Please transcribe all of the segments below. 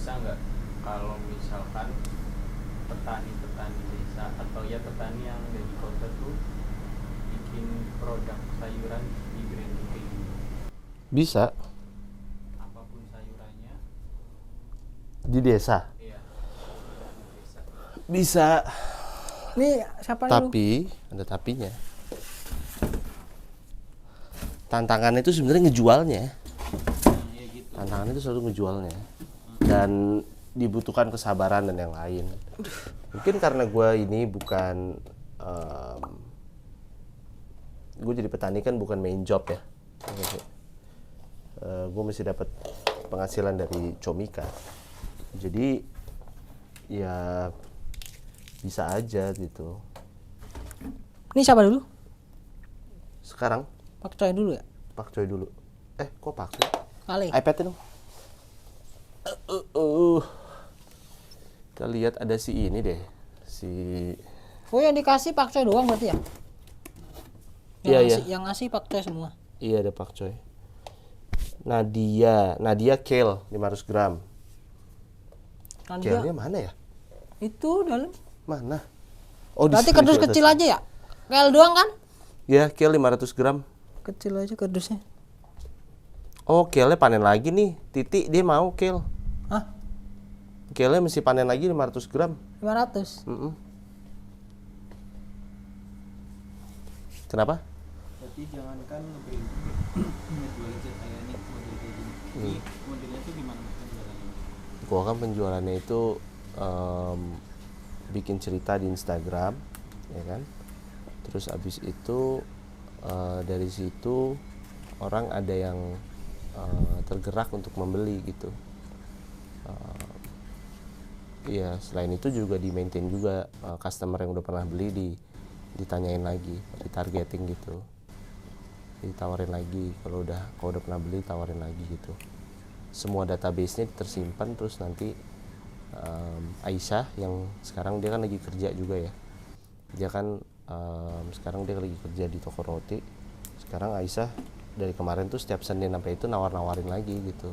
bisa nggak kalau misalkan petani-petani desa atau ya petani yang ada di kota tuh bikin produk sayuran di branding kayak gini, Bisa apapun sayurannya? di desa. Iya, sayuran di desa. Bisa, Nih siapa dulu? tapi ada tapinya. Tantangannya itu sebenarnya ngejualnya. Iya gitu. Tantangannya itu selalu ngejualnya. Dan dibutuhkan kesabaran dan yang lain. Mungkin karena gue ini bukan gue jadi petani kan bukan main job ya. Gue mesti dapat penghasilan dari Comika. Jadi ya bisa aja gitu. Ini siapa dulu? Sekarang Pak Coy dulu ya? Pak Coy dulu. Kok Pak Coy? Kali. iPad-nya dong. Kita lihat ada si ini deh. Si Oh yang dikasih Pak Coy doang berarti ya? Iya, iya. Yang ngasih Pak Coy semua. Iya ada Pak Coy. Nadia kale 500 gram. Nadia, Kale-nya mana ya? itu dalam. Mana? Oh Berarti sini, kardus di atas. kecil aja ya? Kel doang kan? Ya kale 500 gram. Kecil aja kardusnya. Oh kale-nya panen lagi nih. Titi dia mau kale. Hah? Kale-nya mesti panen lagi 500 gram. 500? Kenapa? Berarti jangankan ngejual aja kayak ini model kayak gini. Ini modelnya tuh gimana penjualannya? Gua kan penjualannya itu bikin cerita di Instagram, ya kan. Terus abis itu dari situ orang ada yang tergerak untuk membeli gitu. Iya, selain itu juga di maintain juga customer yang udah pernah beli ditanyain lagi, ditargeting gitu, ditawarin lagi kalau udah pernah beli tawarin lagi gitu. Semua database-nya tersimpan, terus nanti Aisyah yang sekarang dia kan lagi kerja juga ya, dia kan sekarang dia lagi kerja di toko roti. Sekarang Aisyah dari kemarin tuh setiap Senin sampai itu nawar-nawarin lagi gitu,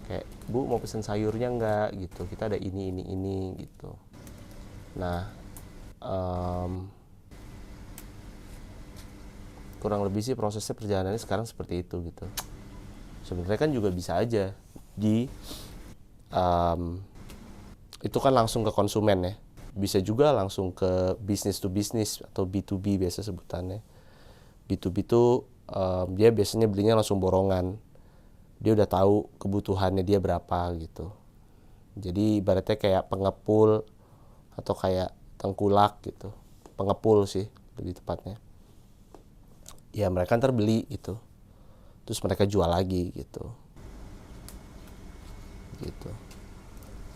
kayak Bu mau pesen sayurnya nggak gitu, kita ada ini gitu. Nah kurang lebih sih prosesnya perjalanannya sekarang seperti itu gitu. Sebenarnya kan juga bisa aja itu kan langsung ke konsumen ya, bisa juga langsung ke business to business atau B2B biasa sebutannya. B2B itu dia biasanya belinya langsung borongan, dia udah tahu kebutuhannya dia berapa gitu. Jadi ibaratnya kayak pengepul atau kayak tengkulak gitu, pengepul sih lebih tepatnya. Ya mereka ntar beli gitu, terus mereka jual lagi gitu.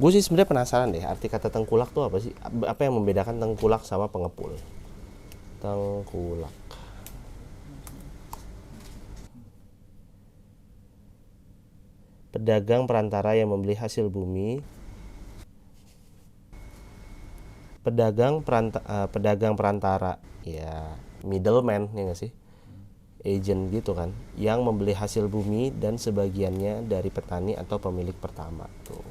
Gue sih sebenarnya penasaran deh, arti kata tengkulak tuh apa sih? Apa yang membedakan tengkulak sama pengepul? Tengkulak. Pedagang perantara yang membeli hasil bumi. Pedagang perantara, ya middleman ya nggak sih? Agent gitu kan, yang membeli hasil bumi dan sebagiannya dari petani atau pemilik pertama tuh.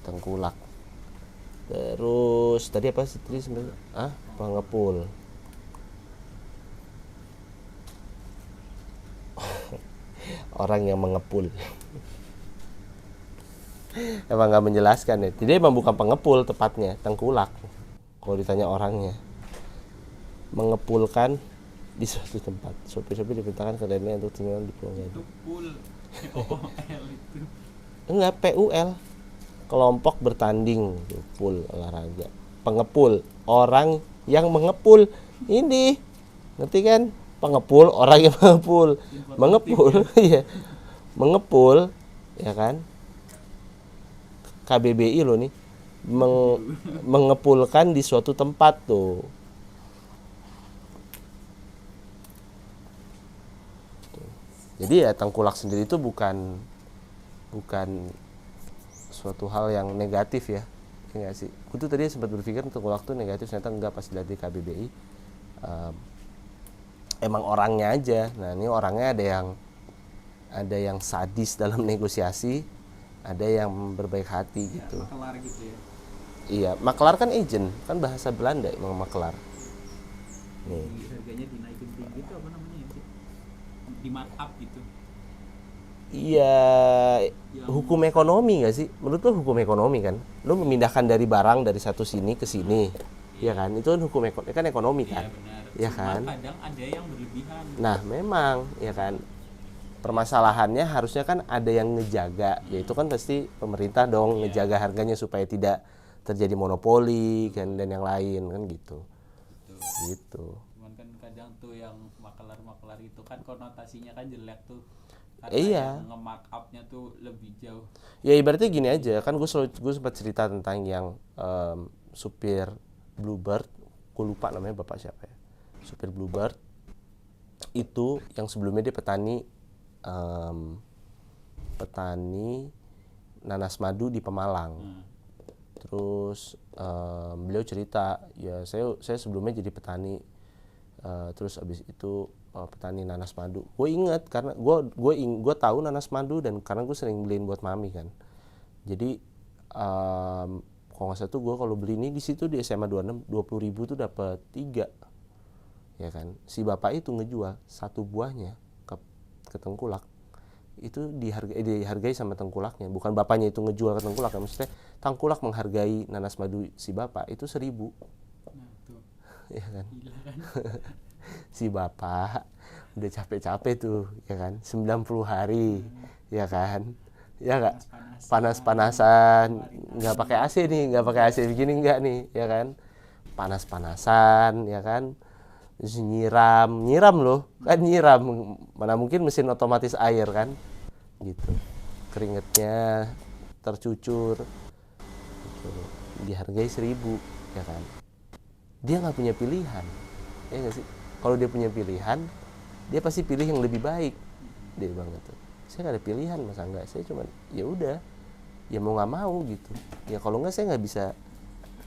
Tengkulak. Terus tadi apa sih sebenarnya? Pengepul. Orang yang mengepul. Emang nggak menjelaskan ya. Jadi emang bukan pengepul tepatnya, tengkulak. Kalau ditanya orangnya, mengepulkan di suatu tempat. Sopir-sopir diperintahkan keadaannya untuk tinggal di pulau Itu pool. OL itu. Enggak, PUL. Kelompok bertanding, pool olahraga. Pengepul, orang yang mengepul. Ini, ngerti kan? Pengepul, orang yang mengepul. Mengepul, iya. Mengepul, ya kan? KBBI loh nih. Mengepulkan di suatu tempat tuh. Jadi ya tengkulak sendiri itu bukan suatu hal yang negatif ya, enggak sih. Aku tuh tadi sempat berpikir tengkulak tuh negatif, ternyata enggak pas lihat di KBBI. Emang orangnya aja. Nah ini orangnya ada yang sadis dalam negosiasi, ada yang berbaik hati gitu. Kelar gitu ya. Iya, maklar kan agent, kan bahasa Belanda emang maklar. Nih. Harganya dinaikin tinggi itu apa namanya ya sih? Di markup gitu. Iya, hukum ekonomi nggak sih? Menurut lo hukum ekonomi kan? Lo memindahkan dari barang dari satu sini ke sini, ya kan? Itu kan hukum ekonomi kan? Benar. Ya Cuma kan? kadang ada yang berlebihan. Nah, memang, ya kan? Permasalahannya harusnya kan ada yang ngejaga, yaitu kan pasti pemerintah dong ngejaga harganya supaya tidak terjadi monopoli kan dan yang lain kan gitu. Gitu. Cuman kan kadang tuh yang makelar itu kan konotasinya kan jelek tuh. Iya. Yang nge-markup-nya tuh lebih jauh. Ya ibaratnya gini aja, kan gue sempat cerita tentang yang supir Bluebird, gue lupa namanya bapak siapa ya. Supir Bluebird itu yang sebelumnya dia petani nanas madu di Pemalang. Terus beliau cerita, ya saya sebelumnya jadi petani, terus abis itu petani nanas madu. Gue inget karena gue tahu nanas madu dan karena gue sering beliin buat mami kan. Jadi kalau nggak salah tuh gue kalau beli ini di situ di SMA 26 20.000 tuh dapat 3, ya kan. Si bapak itu ngejual satu buahnya ke tengkulak itu dihargai sama tengkulaknya, bukan bapaknya itu ngejual ke tengkulak, maksudnya tengkulak menghargai nanas madu si bapak itu 1.000. Nah, tuh. Ya kan. Gila kan. Si bapak udah capek-capek tuh, ya kan, 90 hari, ya kan, ya nggak, panas-panasan, nggak pakai AC nih, nggak pakai AC begini nggak nih, ya kan, panas-panasan, ya kan, terus nyiram loh, kan nyiram, mana mungkin mesin otomatis air kan, gitu, keringetnya tercucur, gitu. Dihargai 1.000, ya kan, dia nggak punya pilihan, ya nggak sih? Kalau dia punya pilihan, dia pasti pilih yang lebih baik. Dia bilang gitu. Saya nggak ada pilihan, masa nggak? Saya cuma ya udah, ya mau nggak mau gitu. Ya kalau nggak saya nggak bisa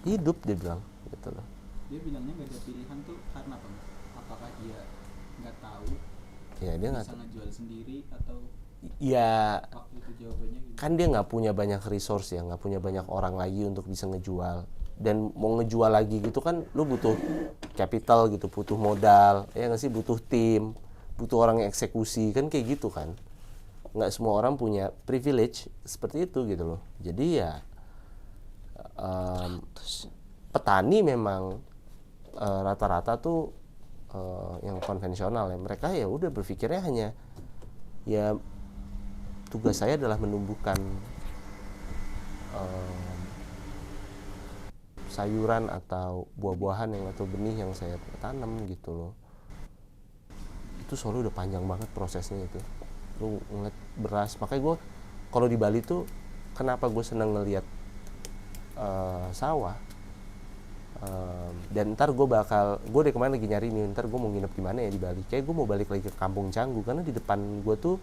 hidup, dia bilang gitu loh. Dia bilangnya nggak ada pilihan tuh karena apa? Apakah dia nggak tahu? Ya dia nggak bisa ngejual sendiri atau? Ya Waktu itu jawabannya gitu. kan dia nggak punya banyak resource ya, nggak punya banyak orang lagi untuk bisa ngejual. Dan mau ngejual lagi gitu kan lu butuh capital gitu, butuh modal, ya nggak sih, butuh tim, butuh orang yang eksekusi kan kayak gitu kan. Nggak semua orang punya privilege seperti itu gitu loh. Jadi ya petani memang rata-rata tuh yang konvensional ya, mereka ya udah berpikirnya hanya ya tugas saya adalah menumbuhkan sayuran atau buah-buahan yang atau benih yang saya tanam gitu loh. Itu soalnya udah panjang banget prosesnya itu. Lu ngeliat beras, makanya gue kalau di Bali tuh kenapa gue seneng ngeliat sawah. Dan ntar gue dari kemarin lagi nyari nih, ntar gue mau nginep di mana ya di Bali. Kayak gue mau balik lagi ke Kampung Canggu karena di depan gue tuh,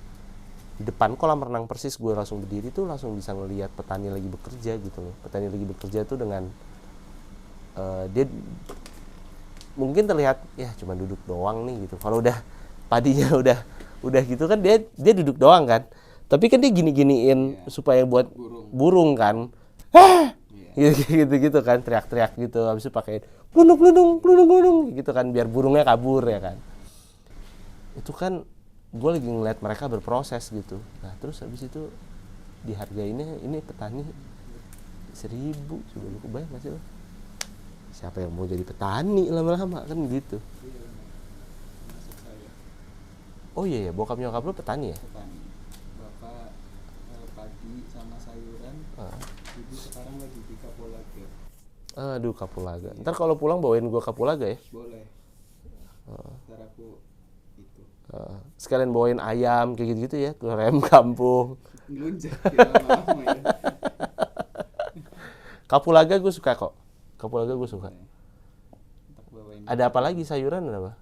di depan kolam renang persis gue langsung berdiri tuh langsung bisa ngelihat petani lagi bekerja gitu loh. Petani lagi bekerja tuh dengan dia mungkin terlihat ya cuma duduk doang nih gitu. Kalau udah padinya udah gitu kan dia duduk doang kan. Tapi kan dia gini-giniin supaya buat burung kan. Gitu kan, teriak-teriak gitu. Habis itu pakai plundung gitu kan biar burungnya kabur ya kan. Itu kan gue lagi ngeliat mereka berproses gitu. Nah terus habis itu dihargainnya ini petani 1.000. Coba lu kebayang gak sih lo? Siapa yang mau jadi petani lama-lama kan gitu. Oh iya ya, bokap nyokap lu petani ya? Petani. Bapak padi sama sayuran. Ibu sekarang lagi di Kapulaga. Aduh, Kapulaga. Ntar kalau pulang bawain gua Kapulaga ya? Boleh. Ntar aku itu. Sekalian bawain ayam kayak gitu-gitu ya, telur ayam kampung. Ngelunjak ya lama ya. Kapulaga gue suka kok. Kapulaga gue suka. Ntar bawain. Ada apa lagi sayuran ada apa?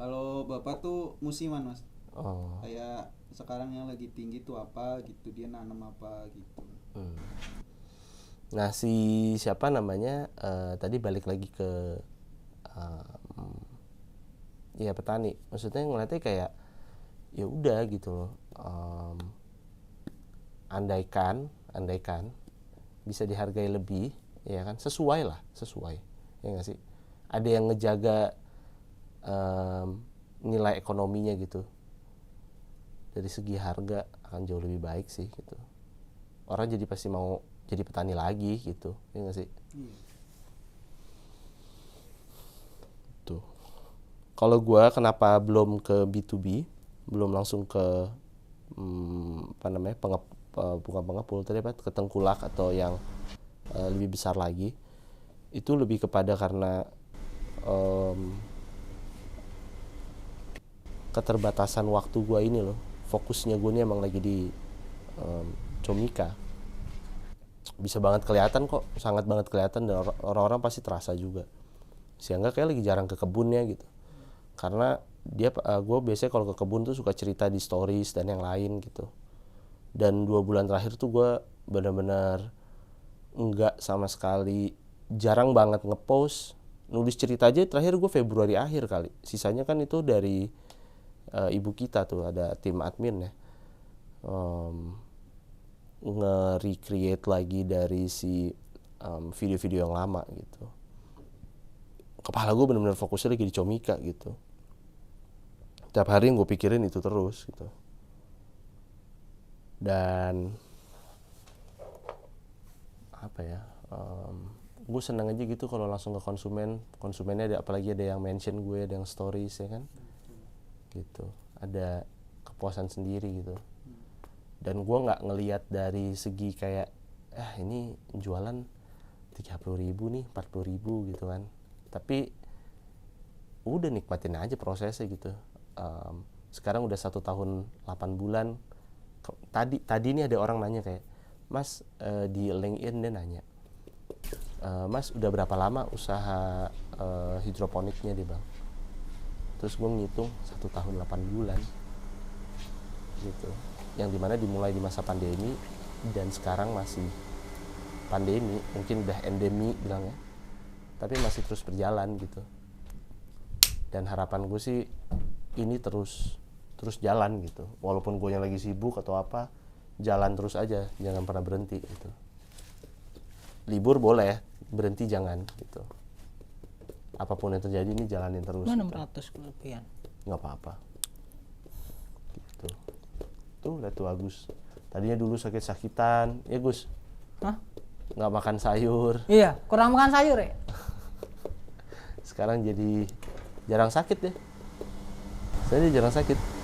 Kalau bapak tuh musiman mas. Oh. Kayak sekarang yang lagi tinggi tuh apa gitu, dia nanam apa gitu. Nah si siapa namanya tadi balik lagi ke ya petani. Maksudnya ngeliatnya kayak ya udah gitu loh. andaikan bisa dihargai lebih, ya kan, sesuai ya nggak sih, ada yang ngejaga nilai ekonominya gitu, dari segi harga akan jauh lebih baik sih gitu. Orang jadi pasti mau jadi petani lagi gitu, ya nggak sih? Tuh. Kalau gue kenapa belum ke B2B, belum langsung ke bukan pengepul tadi apa, ke tengkulak atau yang lebih besar lagi, itu lebih kepada karena keterbatasan waktu gue ini loh. Fokusnya gue ini emang lagi di Comika. Bisa banget kelihatan kok, sangat banget kelihatan, dan orang-orang pasti terasa juga. Sehingga kayak lagi jarang ke kebunnya gitu. Karena gue biasanya kalau ke kebun tuh suka cerita di stories dan yang lain gitu. Dan 2 bulan terakhir tuh gue benar-benar enggak sama sekali, jarang banget ngepost. Nulis cerita aja terakhir gue Februari akhir kali. Sisanya kan itu dari ibu kita tuh, ada tim admin ya, nge-recreate lagi dari si video-video yang lama gitu. Kepala gue benar-benar fokusnya lagi di Comika gitu. Tiap hari yang gue pikirin itu terus gitu. Dan apa ya, gue seneng aja gitu kalau langsung ke konsumennya ada, apalagi ada yang mention gue, ada yang stories ya kan gitu, ada kepuasan sendiri gitu. Dan gue nggak ngelihat dari segi kayak ini jualan 30.000 nih, 40.000 gitu kan, tapi udah nikmatin aja prosesnya gitu. Sekarang udah 1 tahun 8 bulan. Tadi ini ada orang nanya kayak, Mas, di LinkedIn dia nanya, Mas udah berapa lama usaha hidroponiknya dia bang? Terus gue ngitung 1 tahun 8 bulan gitu, yang dimana dimulai di masa pandemi dan sekarang masih pandemi, mungkin udah endemi bilangnya, tapi masih terus berjalan gitu. Dan harapan gue sih ini terus jalan gitu, walaupun gue yang lagi sibuk atau apa, jalan terus aja, jangan pernah berhenti gitu. Libur boleh, berhenti jangan gitu. Apapun yang terjadi ini jalanin terus. 600 kelebihan. Nggak apa-apa. Gitu. Tuh lihat tuh Agus. Tadinya dulu sakit-sakitan, ya Gus. Hah? Nggak makan sayur. Iya, kurang makan sayur ya. Sekarang jadi jarang sakit deh. Saya jarang sakit.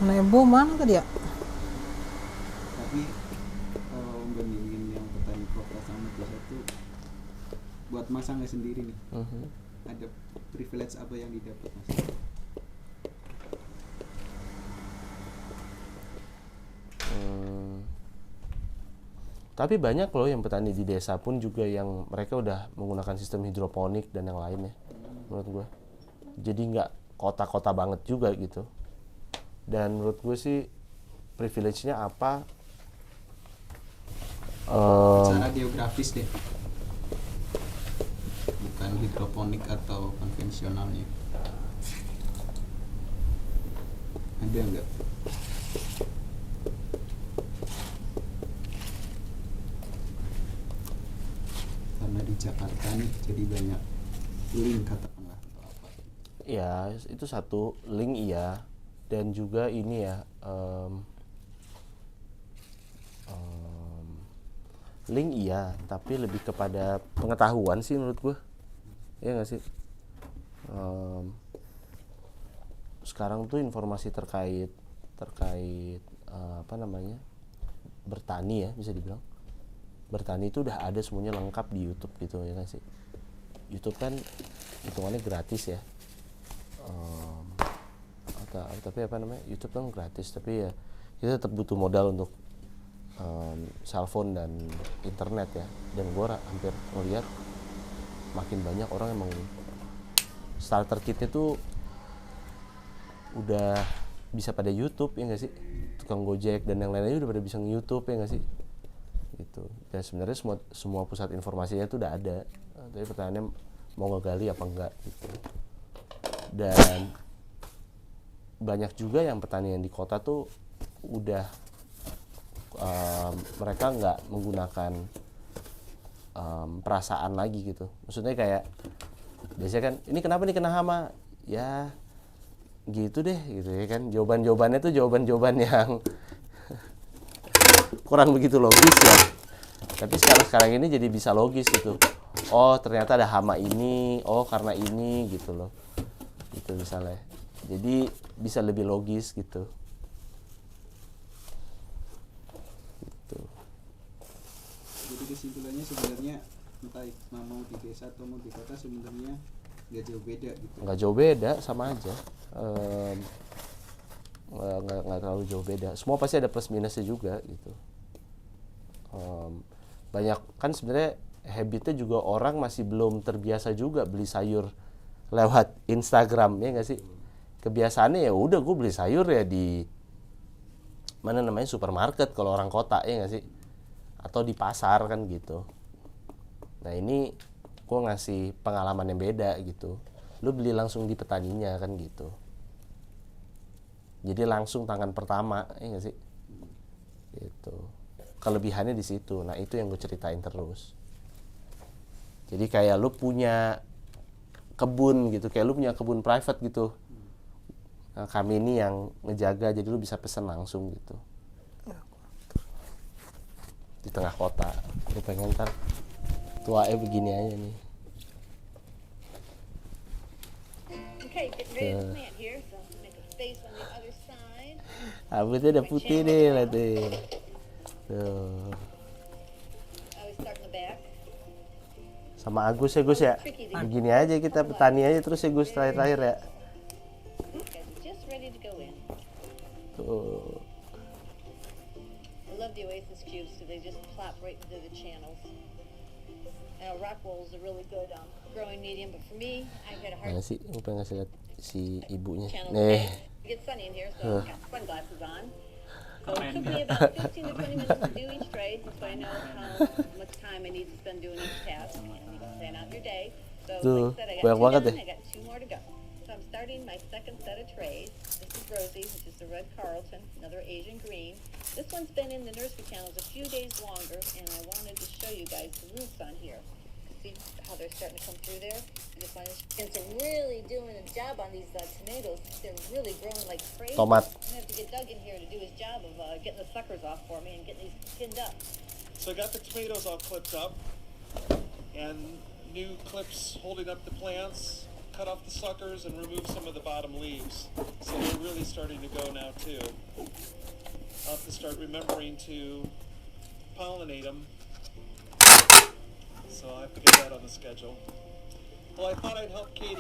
Nebo mana tadi ya? Tapi kalau bandingin yang petani kota sama desa itu, buat masangnya sendiri nih, ada privilege apa yang didapat mas? Tapi banyak loh yang petani di desa pun juga yang mereka udah menggunakan sistem hidroponik dan yang lainnya, menurut gue. Jadi nggak kota-kota banget juga gitu. Dan menurut gue sih privilege-nya apa? Secara geografis deh, bukan hidroponik atau konvensionalnya. Ada nggak? Karena di Jakarta nih jadi banyak link katakanlah atau apa. Ya itu satu, link iya. Dan juga ini ya, link iya, tapi lebih kepada pengetahuan sih menurut gue. Iya nggak sih? Sekarang tuh informasi terkait bertani ya, bisa dibilang bertani itu udah ada semuanya lengkap di YouTube gitu, ya nggak sih? YouTube kan hitungannya gratis ya, tapi YouTube kan gratis, tapi ya kita tetap butuh modal untuk cellphone dan internet ya. Dan gue hampir ngeliat makin banyak orang emang starter kitnya tuh udah bisa pada YouTube, ya nggak sih? Tukang Gojek dan yang lainnya udah pada bisa nge-YouTube, ya nggak sih? Gitu. Dan sebenarnya semua pusat informasinya itu udah ada, tapi pertanyaannya mau ngegali apa enggak gitu. Dan banyak juga yang petani yang di kota tuh udah mereka nggak menggunakan perasaan lagi gitu. Maksudnya kayak biasanya kan ini kenapa nih kena hama ya gitu deh gitu ya kan, jawabannya tuh jawaban yang kurang begitu logis ya. Tapi sekarang ini jadi bisa logis gitu. Oh ternyata ada hama ini, oh karena ini gitu loh, gitu misalnya. Jadi bisa lebih logis gitu. Jadi kesimpulannya sebenarnya entah mau di desa atau mau di kota sebenarnya nggak jauh beda gitu. Nggak jauh beda, sama aja. Nggak terlalu jauh beda. Semua pasti ada plus minusnya juga gitu. Banyak kan sebenarnya habitnya juga orang masih belum terbiasa juga beli sayur lewat Instagram, ya nggak sih? Kebiasaannya ya udah gue beli sayur ya di mana namanya supermarket kalau orang kota, ya nggak sih? Atau di pasar kan gitu. Nah ini gue ngasih pengalaman yang beda gitu. Lu beli langsung di petaninya kan gitu. Jadi langsung tangan pertama, ya nggak sih? Gitu. Kelebihannya di situ. Nah itu yang gue ceritain terus. Jadi kayak lu punya kebun gitu, kayak lu punya kebun private gitu. Nah, kami ini yang ngejaga, jadi lu bisa pesen langsung gitu. Di tengah kota. Gue pengen ntar tuanya begini aja nih. Okay, get ready to plant here. So make a face on the other side. Rambutnya udah putih nih, lihat deh. Tuh. I always start in the back. Sama Agus ya Gus ya. Begini aja kita petani aja terus ya Gus terakhir ya. Guys are just ready to go in. Tuh. I love the Oasis cubes, so they just plop right into the channels. Rock wools are really good growing medium, but for me, I had a hard Mana sih? Gue pengen ngasih lihat si ibunya. channel Nih. today. It gets sunny in here, so I've got sunglasses on. So it took me about 15 to 20 minutes to do each trade, so I know how much time I need to spend doing each task. And you can plan out your day. So Tuh, like I said, I banyak got banget two deh. done, I got two more to go. So I'm starting my second set of trays. This is Rosie, which is the red Carlton, another Asian green. This one's been in the nursery channels a few days longer, and I wanted to show you guys the roots on here. See how they're starting to come through there? I just wanted to... And so really doing a job on these tomatoes. They're really growing like crazy. Tomat. I'm gonna have to get Doug in here to do his job of getting the suckers off for me and getting these pinned up. So I got the tomatoes all clipped up and new clips holding up the plants, cut off the suckers and remove some of the bottom leaves. So they're really starting to go now too. I'll have to start remembering to pollinate them. So I have to get that on the schedule. Well, I thought I'd help Katie